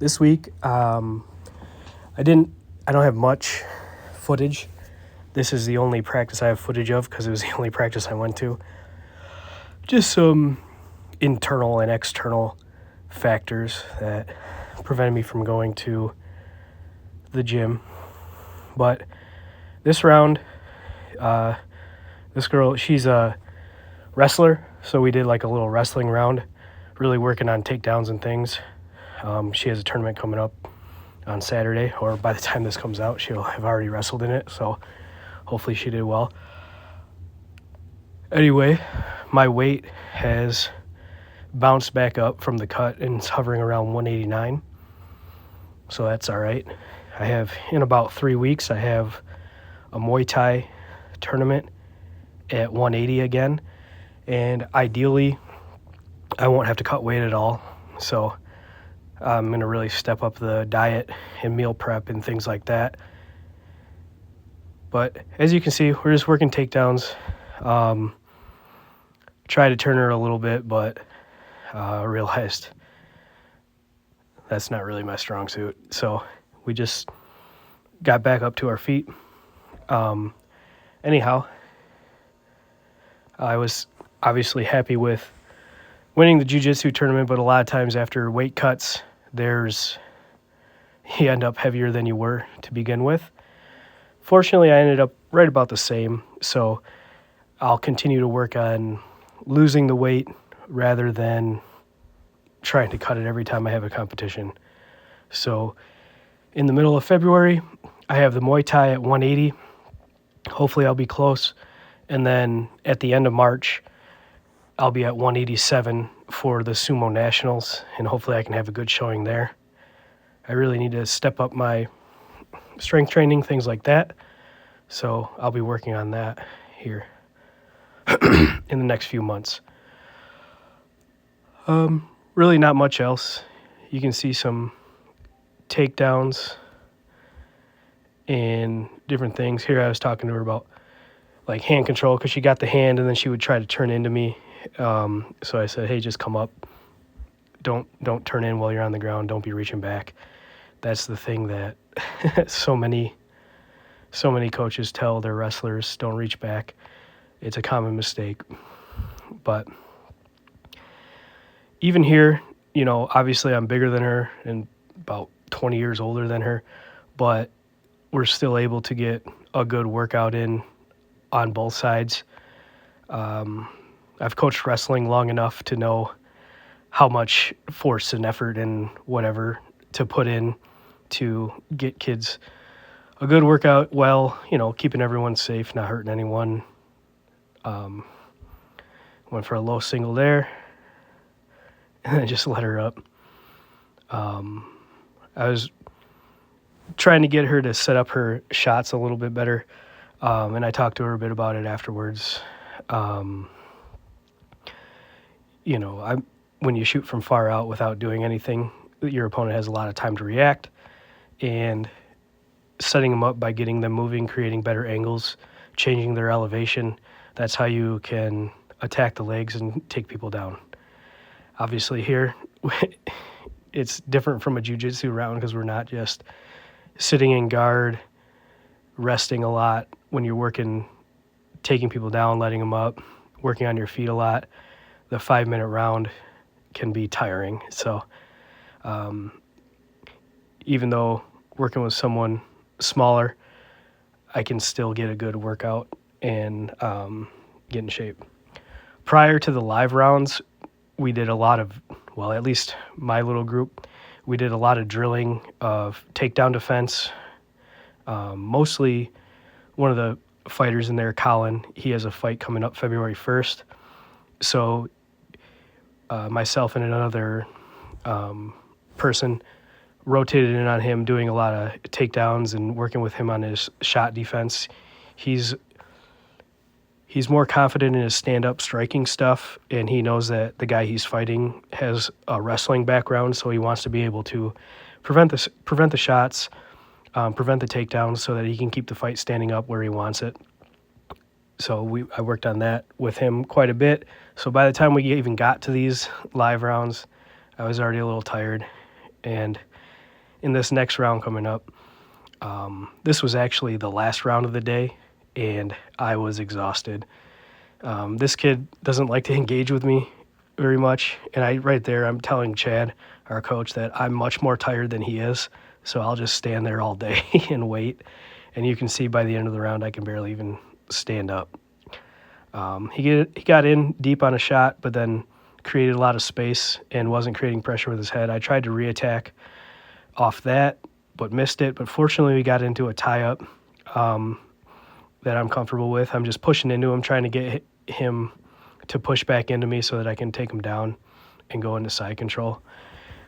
This week, I don't have much footage. This is the only practice I have footage of because it was the only practice I went to. Just some internal and external factors that prevented me from going to the gym. But this round, this girl, she's a wrestler, so we did like a little wrestling round, really working on takedowns and things. She has a tournament coming up on Saturday, or by the time this comes out, she'll have already wrestled in it, so hopefully she did well. Anyway, my weight has bounced back up from the cut and it's hovering around 189, so that's all right. I have, in about 3 weeks, I have a Muay Thai tournament at 180 again, and ideally, I won't have to cut weight at all, so I'm going to really step up the diet and meal prep and things like that. But as you can see, we're just working takedowns. Tried to turn her a little bit, but realized that's not really my strong suit. So we just got back up to our feet. Anyhow, I was obviously happy with winning the Jiu Jitsu tournament, but a lot of times after weight cuts, you end up heavier than you were to begin with. Fortunately, I ended up right about the same, so I'll continue to work on losing the weight rather than trying to cut it every time I have a competition. So in the middle of February, I have the Muay Thai at 180. Hopefully I'll be close. And then at the end of March, I'll be at 187 for the Sumo Nationals, and hopefully I can have a good showing there. I really need to step up my strength training, things like that. So I'll be working on that here in the next few months. Really not much else. You can see some takedowns and different things. Here I was talking to her about like hand control because she got the hand and then she would try to turn into me. So I said, hey, just come up. Don't turn in while you're on the ground. Don't be reaching back. That's the thing that so many coaches tell their wrestlers, don't reach back. It's a common mistake. But even here, obviously I'm bigger than her and about 20 years older than her, but we're still able to get a good workout in on both sides. I've coached wrestling long enough to know how much force and effort and whatever to put in to get kids a good workout while, keeping everyone safe, not hurting anyone. Went for a low single there and then just let her up. I was trying to get her to set up her shots a little bit better, and I talked to her a bit about it afterwards. When you shoot from far out without doing anything, your opponent has a lot of time to react, and setting them up by getting them moving, creating better angles, changing their elevation, that's how you can attack the legs and take people down. Obviously here, it's different from a jiu-jitsu round because we're not just sitting in guard, resting a lot. When you're working, taking people down, letting them up, working on your feet a lot, the 5-minute round can be tiring. So even though working with someone smaller, I can still get a good workout and get in shape. Prior to the live rounds, we did a lot of, at least my little group, we did a lot of drilling of takedown defense. Mostly one of the fighters in there, Colin, he has a fight coming up February 1st. So myself and another person rotated in on him, doing a lot of takedowns and working with him on his shot defense. He's more confident in his stand-up striking stuff, and he knows that the guy he's fighting has a wrestling background, so he wants to be able to prevent the shots, prevent the takedowns, so that he can keep the fight standing up where he wants it. So I worked on that with him quite a bit. So by the time we even got to these live rounds, I was already a little tired, and in this next round coming up, this was actually the last round of the day, and I was exhausted. This kid doesn't like to engage with me very much, and I'm telling Chad, our coach, that I'm much more tired than he is, so I'll just stand there all day and wait. And you can see by the end of the round, I can barely even stand up. He got in deep on a shot, but then created a lot of space and wasn't creating pressure with his head. I tried to reattack off that, but missed it. But fortunately, we got into a tie-up that I'm comfortable with. I'm just pushing into him, trying to get him to push back into me so that I can take him down and go into side control.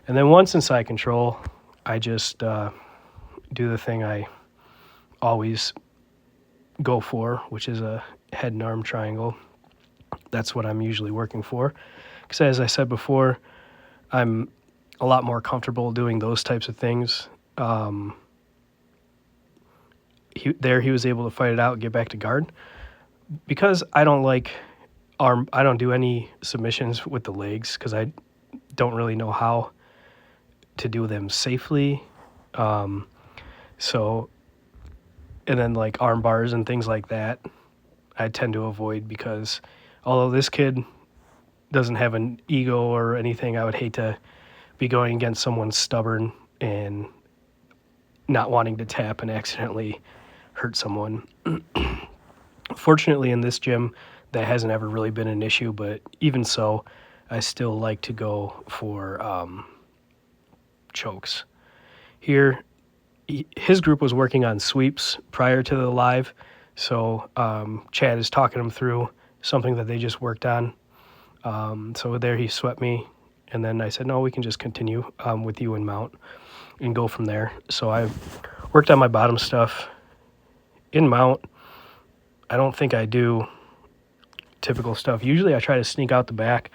And then once in side control, I just do the thing I always go for, which is a head and arm triangle. That's what I'm usually working for. Because as I said before, I'm a lot more comfortable doing those types of things. He was able to fight it out and get back to guard. Because I don't do any submissions with the legs because I don't really know how to do them safely. And then like arm bars and things like that, I tend to avoid because although this kid doesn't have an ego or anything, I would hate to be going against someone stubborn and not wanting to tap and accidentally hurt someone. Fortunately, in this gym, that hasn't ever really been an issue, but even so, I still like to go for chokes. Here, his group was working on sweeps prior to the live, so Chad is talking him through something that they just worked on. So there he swept me, and then I said, no, we can just continue with you and mount and go from there. So I worked on my bottom stuff. In mount, I don't think I do typical stuff. Usually I try to sneak out the back,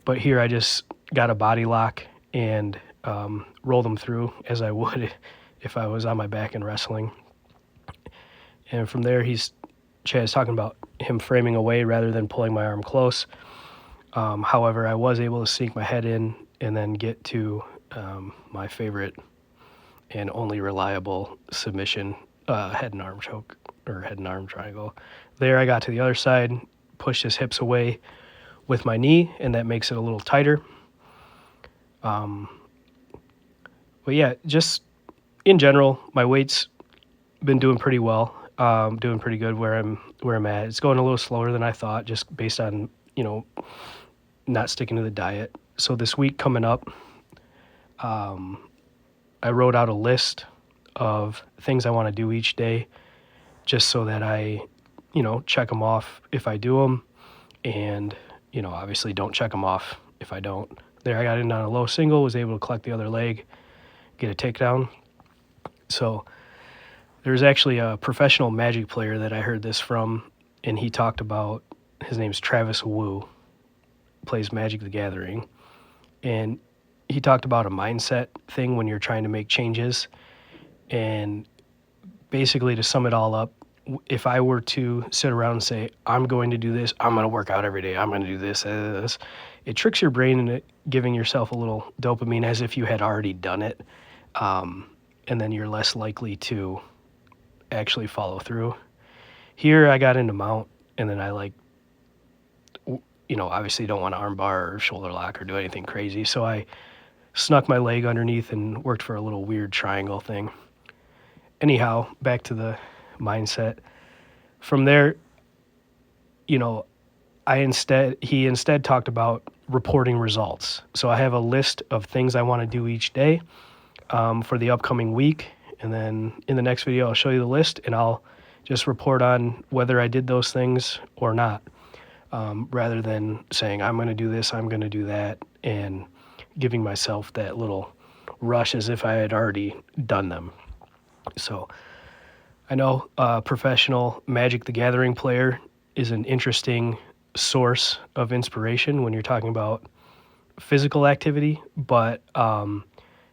but here I just got a body lock and rolled them through as I would if I was on my back in wrestling. And from there, Chad's talking about him framing away rather than pulling my arm close. However, I was able to sneak my head in and then get to my favorite and only reliable submission, head and arm choke or head and arm triangle. There I got to the other side, pushed his hips away with my knee, and that makes it a little tighter. But yeah, just in general, my weight's been doing pretty well. Doing pretty good where I'm at. It's going a little slower than I thought, just based on not sticking to the diet. So this week coming up, I wrote out a list of things I want to do each day, just so that I, check them off if I do them, and obviously don't check them off if I don't. There I got in on a low single, was able to collect the other leg, get a takedown. So there's actually a professional Magic player that I heard this from, and he talked about, his name's Travis Wu, plays Magic the Gathering, and he talked about a mindset thing when you're trying to make changes. And basically, to sum it all up, if I were to sit around and say, I'm going to do this, I'm going to work out every day, I'm going to do this, it tricks your brain into giving yourself a little dopamine as if you had already done it. And then you're less likely to actually follow through. Here, I got into mount, and then I obviously don't want to arm bar or shoulder lock or do anything crazy. So I snuck my leg underneath and worked for a little weird triangle thing. Anyhow, back to the mindset. From there, he instead talked about reporting results. So I have a list of things I want to do each day for the upcoming week. And then in the next video, I'll show you the list, and I'll just report on whether I did those things or not, rather than saying, I'm going to do this, I'm going to do that, and giving myself that little rush as if I had already done them. So I know a professional Magic the Gathering player is an interesting source of inspiration when you're talking about physical activity, but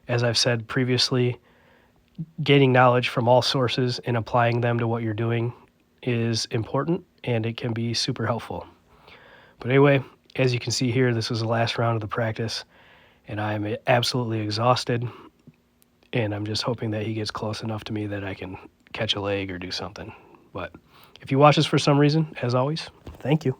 as I've said previously, gaining knowledge from all sources and applying them to what you're doing is important, and it can be super helpful. But anyway, as you can see here, this was the last round of the practice, and I'm absolutely exhausted. and I'm just hoping that he gets close enough to me that I can catch a leg or do something. But if you watch this for some reason, as always, thank you.